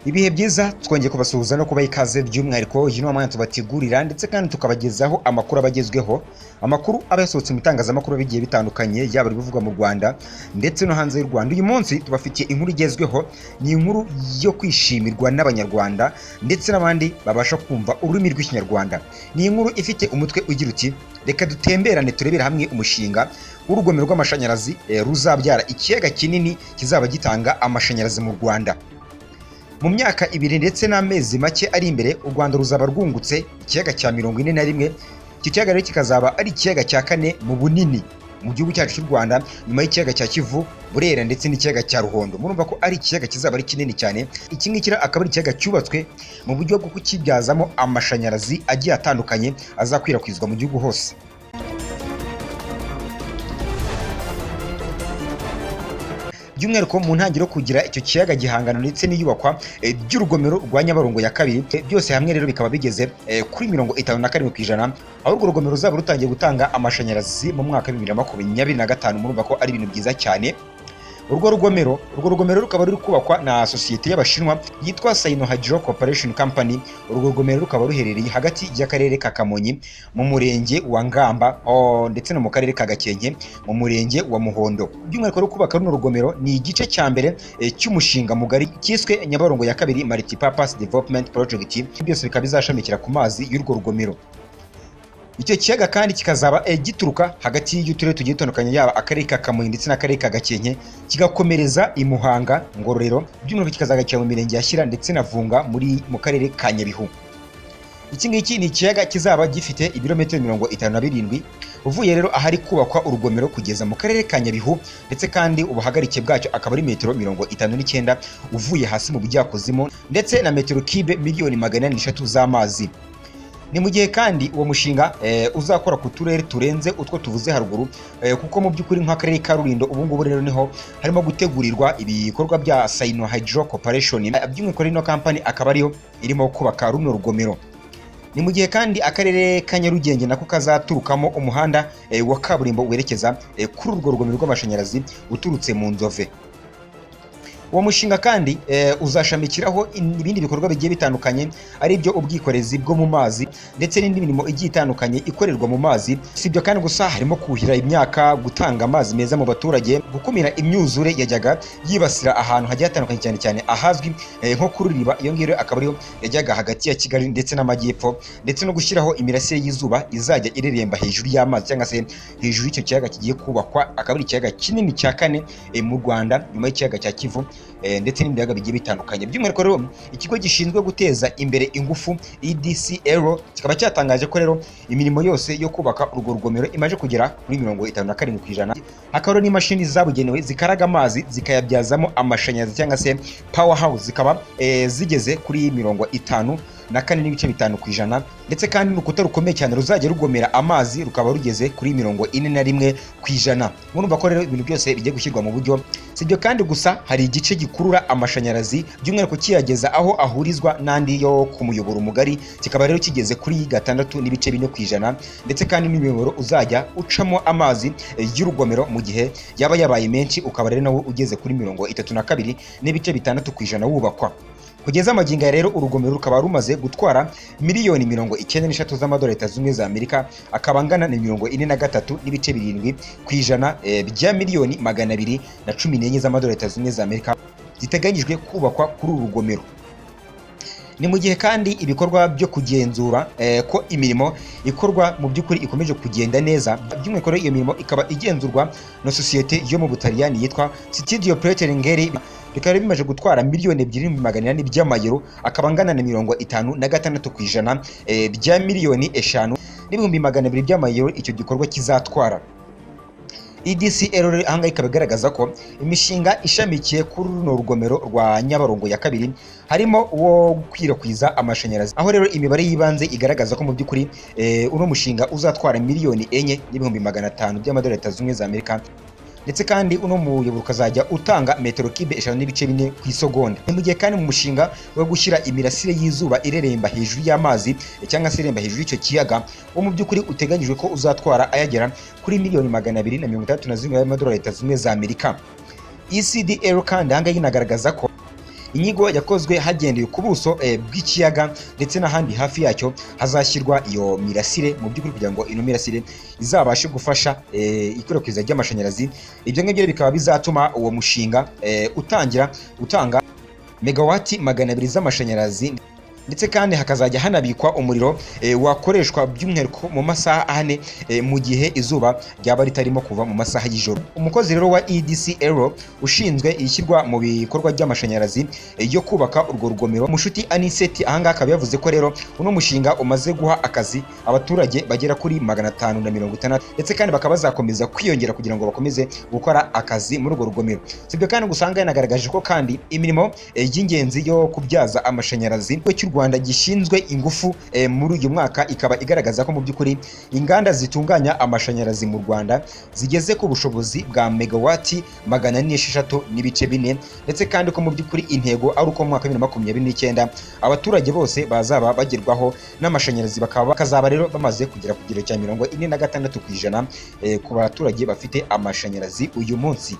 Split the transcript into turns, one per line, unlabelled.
Ibihe byiza twongeye kubasuhuza no kubaha ikaze by'umwihariko yino mwanya tubategurira ndetse kandi tukabagezaho amakuru abagezweho, amakuru aba yasohotse mu itangazamakuru bigiye bitandukanye yaba bivugwa mu Rwanda ndetse no hanze y'u Rwanda. Uyu munsi tubafitiye inkuru igezweho, ni inkuru yo kwishimirwa n'abanyarwanda ndetse n'abandi babasha kumva ururimi rw'ikinyarwanda. Ni inkuru ifite umutwe ugira uti reka dutemberane turebera hamwe umushinga w'urugomero rw'amashanyarazi ruzabyara ikiyaga kinini kizaba gitanga amashanyarazi mu Rwanda. Mu myaka 2 ndetse n'amezi make ari imbere, u Rwanda ruzaba rwungutse ikiyaga cya 41. Iki kiyaga rero kikazaba ari ikiyaga cya 4 mu bunini mu gihugu cyacu cy'u Rwanda, nyuma y'ikiyaga cya Kivu, Burera ndetse n'ikiyaga cya Ruhondo. Murumva ko ari ikiyaga kizaba ari kinini cyane. Iki ngiki akaba ari ikiyaga cyubatswe mu buryo bwo kukibyazamo amashanyarazi agiye atandukanye azakwirakwizwa mu gihugu hose. By'umwihariko mu ntangiriro kugira icyo kiyaga gihangano ndetse n'iyubakwa by'urugomero rwa Nyabarongo ya kabiri, byose hamwe rero bikaba bigeze kuri 57%, aho urwo rugomero ruzaba rutangiye gutanga amashanyarazi mu mwaka 2025. Murumva ko ari ibintu byiza cyane. Urwo rugomero rukaba ruri kubakwa na sosiyete y'Abashinwa yitwa Sino Hydro Corporation Company. Urwo rugomero rukaba ruherereye hagati y'akarere ka Kamonyi mu murenge wa Ngamba ndetse no mu karere ka Gakenke mu murenge wa Muhondo. By'umwihariko rwo kubaka runo rugomero ni igice cya mbere cy'umushinga mugari kiswe Nyabarongo ya kabiri Multipurpose Development Project. Byose bikaba bizashamikira ku mazi y'urwo rugomero. Icyo kiyaga kandi kikazaba gituruka hagati y'uturere tugiye dutandukanye, yaba akarere ka Kamonyi ndetse n'akarere ka Gakenke, kigakomereza i Muhanga, Ngororero, by'umwihariko kikazagakira mu mirenge ya Shyira ndetse na Vunga mu karere ka Nyabihu. Iki ngiki ni ikiyaga kizaba gifite ibirometero 57 uvuye rero ahari kubakwa urugomero kugeza mu karere ka Nyabihu, ndetse kandi ubuhagarike bwacyo akaba ari metero 59 uvuye hasi mu bujyakuzimu, ndetse na metero kibe miliyoni 403 z'amazi. Ni mu gihe kandi uwo mushinga uzakora ku turere turenze utwo tuvuze haruguru, kuko mu by'ukuri nk'akarere ka Rulindo ubu ngubu rero niho harimo gutegurirwa ibikorwa bya Sino Hydro Corporation. By'umwihariko ino company akaba ariyo irimo kubaka runo rugomero. Ni mu gihe kandi akarere ka Nyarugenge nako kazaturukamo umuhanda wa kaburimbo werekeza kuri urwo rugomero rw'amashanyarazi uturutse mu Nzove. Uwo mushinga kandi uzashamikiraho ibindi bikorwa bigiye bitandukanye, ari byo ubwikorezi bwo mu mazi ndetse n'indi mirimo igiye itandukanye ikorerwa mu mazi. Si ibyo kandi gusa, harimo kuhira imyaka, gutanga amazi meza mu baturage, gukumira imyuzure yajyaga yibasira ahantu hagiye hatandukanye, cyane cyane ahazwi nko kuri Riba. Iyo ngiyo akaba ariyo yajyaga hagati ya Kigali ndetse n'amajyepfo, ndetse no gushyiraho imirasire y'izuba izajya ireremba hejuru y'amazi cyangwa se hejuru y'icyo kiyaga kigiye kubakwa. Akaba ari ikiyaga kinini cya 4 mu Rwanda, nyuma y'ikiyaga cya Kivu ndetse n'imiyaga bigiye bitandukanye. By'umwihariko rero ikigo gishinzwe guteza imbere ingufu EDCL kikaba cyatangaje ko rero imirimo yose yo kubaka urwo rugomero imaze kugera kuri 57%. Hakaba n'imashini zabugenewe zikaraga amazi zikayabyazamo amashanyarazi cyangwa se powerhouse, zikaba zigeze kuri 54.5%, ndetse kandi n'urukuta rukomeye cyane ruzajya rugomera amazi rukaba rugeze kuri 41%. Murumva ko rero ibintu byose bigiye gushyirwa mu buryo. Si ibyo kandi gusa, hari igice gikurura amashanyarazi by'umwihariko kiyageza aho ahurizwa n'andi yo ku muyoboro mugari, kikaba rero kigeze kuri 6.4%, ndetse kandi n'imiyoboro uzajya ucamo amazi y'urugomero mu gihe yaba yabaye menshi ukaba rero nawo ugeze kuri 32.6% wubakwa. Kugeza amagingo ya rero urugomero rukaba rumaze gutwara miliyoni 93 z'amadolari Leta Zunze za Amerika, akaba angana na 43.7% bya miliyoni 214 z'amadolari Leta Zunze za Amerika ziteganyijwe kubakwa kuri uru rugomero. Ni mu gihe kandi ibikorwa byo kugenzura ko imirimo ikorwa mu by'ukuri ikomeje kugenda neza. By'umwihariko iyo mirimo ikaba igenzurwa na sosiyete yo mu Butaliyani yitwa Studio Pletringeri, bikaba bimaze gutwara miliyoni 2.8 by'amayero, akaba angana na 56% bya miliyoni 5,200 by'amayero icyo gikorwa kizatwara. EDCL ahanga ikaba igaragaza ko imishinga ishamikiye kuri runo rugomero rwa Nyabarongo ya kabiri harimo uwo gukwirakwiza amashanyarazi, aho rero imibare yibanze igaragaza ko mu by'ukuri uno mushinga uzatwara miliyoni 4,500 by'amadolari Leta Zunze za Amerika, ndetse kandi uno muyoboro ukazajya utanga metero kibe 5.4 ku isegonda. Mu gihe kandi mu mushinga wo gushyira imirasire y'izuba ireremba hejuru y'amazi cyangwa se iremba hejuru y'icyo kiyaga, wo mu by'ukuri uteganyijwe ko uzatwara ayagera kuri miliyoni 231 y'amadolari Leta Zunze za Amerika. ECDL kandi ahanga inagaragaza ko inyigo yakozwe hagendewe ku buso bw'ikiyaga ndetse n'ahandi hafi yacyo hazashyirwa iyo mirasire mu by'ukuri kugira ngo ino mirasire izabashe gufasha ikwirakwiza ry'amashanyarazi. Ibyo ngibyo bikaba bizatuma uwo mushinga utangira utanga megawati 200 z'amashanyarazi, ndetse kandi hakazajya hanabikwa umuriro wakoreshwa by'umwihariko mu masaha 4 mu gihe izuba ryaba ritarimo kuva mu masaha y'ijoro. Umukozi rero wa EDCL ushinzwe ishyirwa mu bikorwa by'amashanyarazi yo kubaka urwo rugomero, Mushuti Aniseti, ahangaha akaba yavuze ko rero uno mushinga umaze guha akazi abaturage bagera kuri 560, ndetse kandi bakaba bazakomeza kwiyongera kugira ngo bakomeze gukora akazi muri urwo rugomero. Sibyo kandi gusanga yanagaragaje ko kandi imirimo y'ingenzi yo kubyaza amashanyarazi cy'u Rwanda gishinzwe ingufu muri uyu mwaka ikaba igaragaza ko mu by'ukuri inganda zitunganya amashanyarazi mu Rwanda zigeze ku bushobozi bwa megawati 406.4, ndetse kandi ko mu by'ukuri intego ari uko mu mwaka 2029 abaturage bose bazaba bagerwaho n'amashanyarazi, bakazaba rero bamaze kugera ku kigero cya 46% ku baturage bafite amashanyarazi uyu munsi.